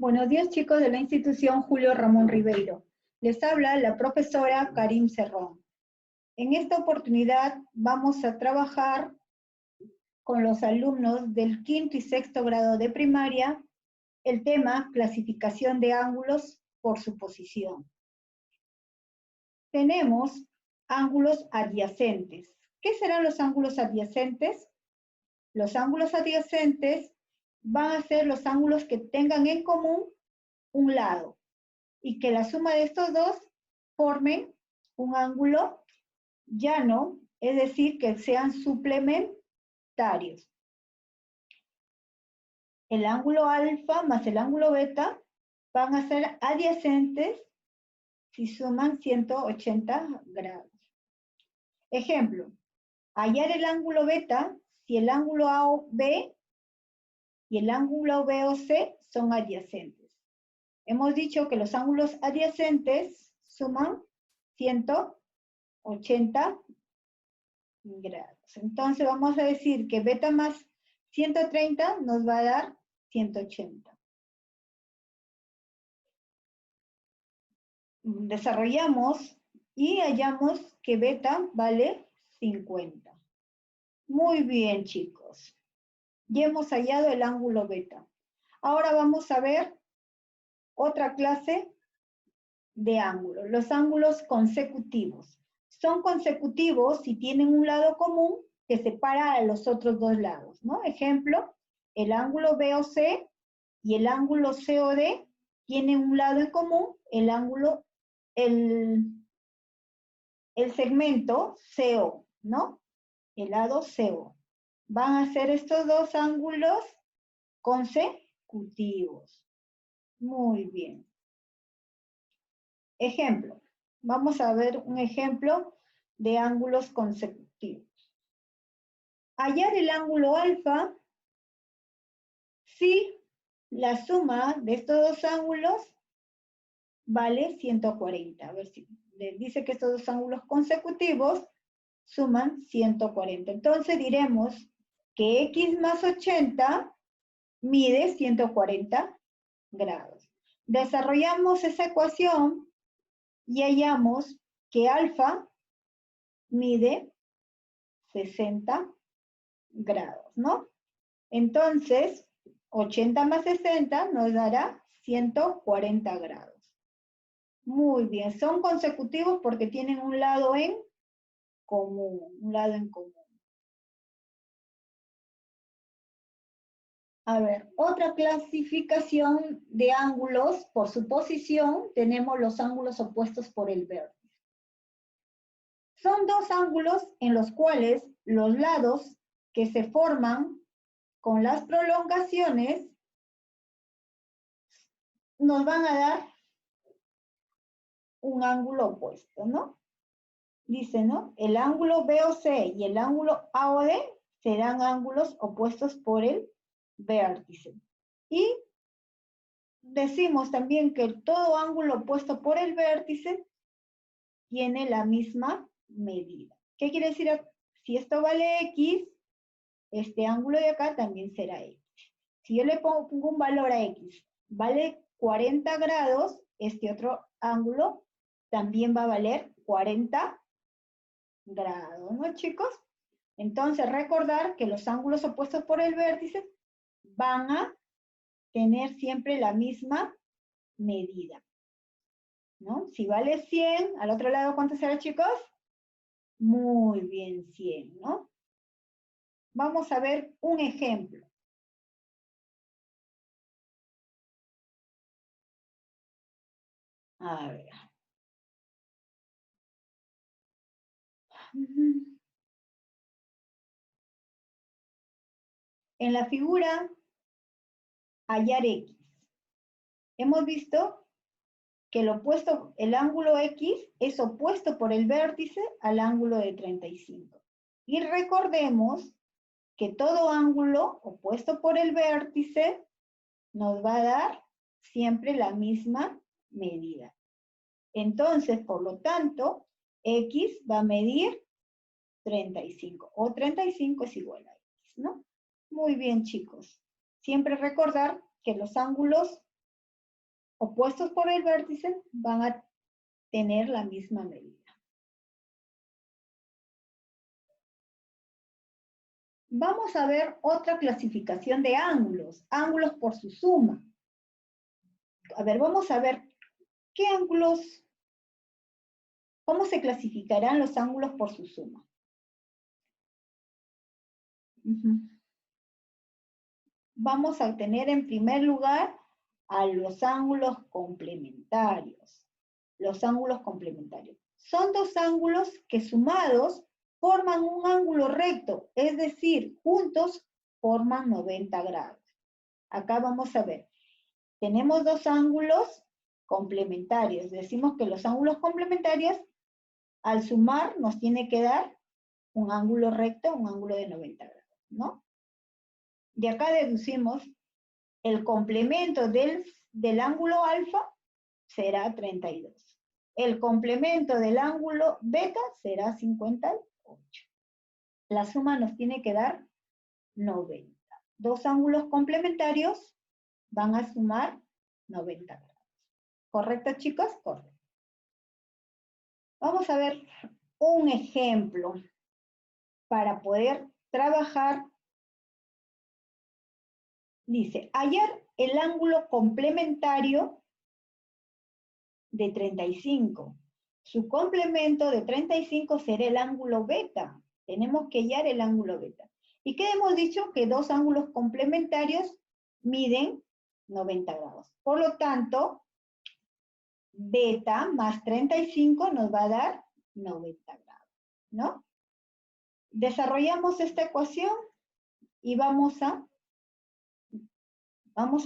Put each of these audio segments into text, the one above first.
Buenos días, chicos de la institución Julio Ramón Ribeiro. Les habla la profesora Karim Cerrón. En esta oportunidad vamos a trabajar con los alumnos del quinto y sexto grado de primaria el tema clasificación de ángulos por su posición. Tenemos ángulos adyacentes. ¿Qué serán los ángulos adyacentes? Los ángulos adyacentes van a ser los ángulos que tengan en común un lado y que la suma de estos dos formen un ángulo llano, es decir, que sean suplementarios. El ángulo alfa más el ángulo beta van a ser adyacentes si suman 180 grados. Ejemplo, hallar el ángulo beta si el ángulo AB y el ángulo BOC son adyacentes. Hemos dicho que los ángulos adyacentes suman 180 grados. Entonces vamos a decir que beta más 130 nos va a dar 180. Desarrollamos y hallamos que beta vale 50. Muy bien, chicos. Ya hemos hallado el ángulo beta. Ahora vamos a ver otra clase de ángulos, los ángulos consecutivos. Son consecutivos si tienen un lado común que separa a los otros dos lados, ¿no? Ejemplo, el ángulo BOC y el ángulo COD tienen un lado en común, el segmento CO, ¿no? El lado CO. Van a ser estos dos ángulos consecutivos. Muy bien. Ejemplo, vamos a ver un ejemplo de ángulos consecutivos. Hallar el ángulo alfa si la suma de estos dos ángulos vale 140. A ver si dice que estos dos ángulos consecutivos suman 140. Entonces diremos que x más 80 mide 140 grados. Desarrollamos esa ecuación y hallamos que alfa mide 60 grados, ¿no? Entonces, 80 más 60 nos dará 140 grados. Muy bien, son consecutivos porque tienen un lado en común, A ver, otra clasificación de ángulos por su posición, tenemos los ángulos opuestos por el vértice. Son dos ángulos en los cuales los lados que se forman con las prolongaciones nos van a dar un ángulo opuesto, ¿no? Dice, ¿no? El ángulo BOC y el ángulo AOD serán ángulos opuestos por el vértice. Y decimos también que todo ángulo opuesto por el vértice tiene la misma medida. ¿Qué quiere decir? Si esto vale X, este ángulo de acá también será X. Si yo le pongo un valor a X, vale 40 grados, este otro ángulo también va a valer 40 grados, ¿no, chicos? Entonces, recordar que los ángulos opuestos por el vértice van a tener siempre la misma medida, ¿no? Si vale 100, al otro lado, ¿cuánto será, chicos? Muy bien, 100, ¿no? Vamos a ver un ejemplo. A ver. En la figura, hallar X. Hemos visto que el ángulo X es opuesto por el vértice al ángulo de 35. Y recordemos que todo ángulo opuesto por el vértice nos va a dar siempre la misma medida. Entonces, por lo tanto, X va a medir 35, o 35 es igual a X, ¿no? Muy bien, chicos. Siempre recordar que los ángulos opuestos por el vértice van a tener la misma medida. Vamos a ver otra clasificación de ángulos, ángulos por su suma. A ver, vamos a ver qué ángulos, cómo se clasificarán los ángulos por su suma. Vamos a tener en primer lugar a los ángulos complementarios. Los ángulos complementarios. Son dos ángulos que sumados forman un ángulo recto, es decir, juntos forman 90 grados. Acá vamos a ver. Tenemos dos ángulos complementarios. Decimos que los ángulos complementarios, al sumar, nos tiene que dar un ángulo recto, un ángulo de 90 grados, ¿no? De acá deducimos el complemento del ángulo alfa será 32. El complemento del ángulo beta será 58. La suma nos tiene que dar 90. Dos ángulos complementarios van a sumar 90 grados. ¿Correcto, chicos? Correcto. Vamos a ver un ejemplo para poder trabajar. Dice, hallar el ángulo complementario de 35. Su complemento de 35 será el ángulo beta. Tenemos que hallar el ángulo beta. ¿Y qué hemos dicho? Que dos ángulos complementarios miden 90 grados. Por lo tanto, beta más 35 nos va a dar 90 grados, ¿no? Desarrollamos esta ecuación y vamos a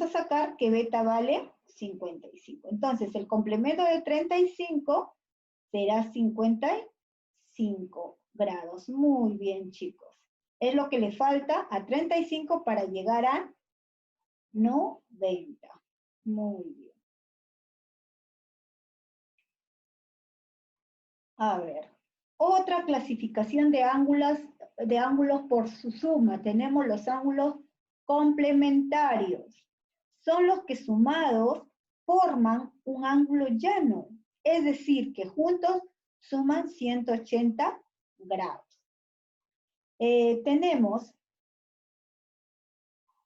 sacar que beta vale 55. Entonces, el complemento de 35 será 55 grados. Muy bien, chicos. Es lo que le falta a 35 para llegar a 90. Muy bien. A ver, otra clasificación de ángulos por su suma. Tenemos los ángulos complementarios. Son los que sumados forman un ángulo llano. Es decir, que juntos suman 180 grados. Tenemos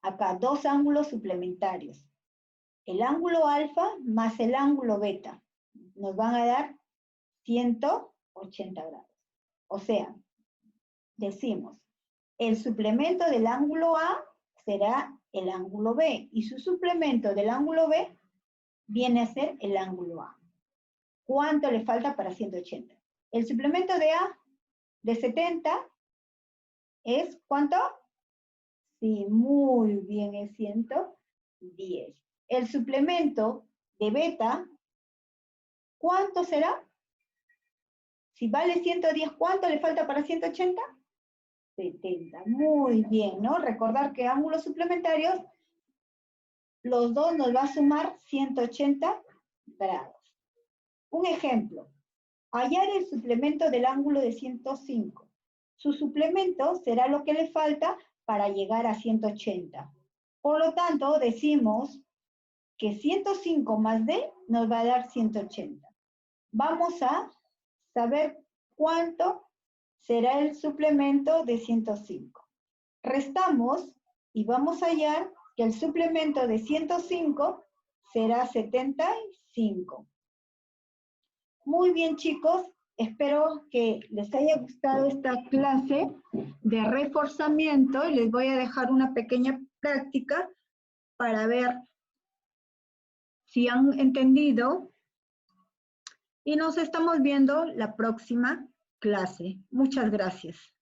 acá dos ángulos suplementarios. El ángulo alfa más el ángulo beta. Nos van a dar 180 grados. O sea, decimos, el suplemento del ángulo A será el ángulo B y su suplemento del ángulo B viene a ser el ángulo A. ¿Cuánto le falta para 180? El suplemento de A de 70 es ¿cuánto? Sí, muy bien, es 110. El suplemento de beta, ¿cuánto será? Si vale 110, ¿cuánto le falta para 180? 70. Muy bien, ¿no? Recordar que ángulos suplementarios, los dos nos va a sumar 180 grados. Un ejemplo, hallar el suplemento del ángulo de 105. Su suplemento será lo que le falta para llegar a 180. Por lo tanto, decimos que 105 más D nos va a dar 180. Vamos a saber cuánto será el suplemento de 105. Restamos y vamos a hallar que el suplemento de 105 será 75. Muy bien, chicos. Espero que les haya gustado esta clase de reforzamiento y les voy a dejar una pequeña práctica para ver si han entendido. Y nos estamos viendo la próxima clase. Muchas gracias.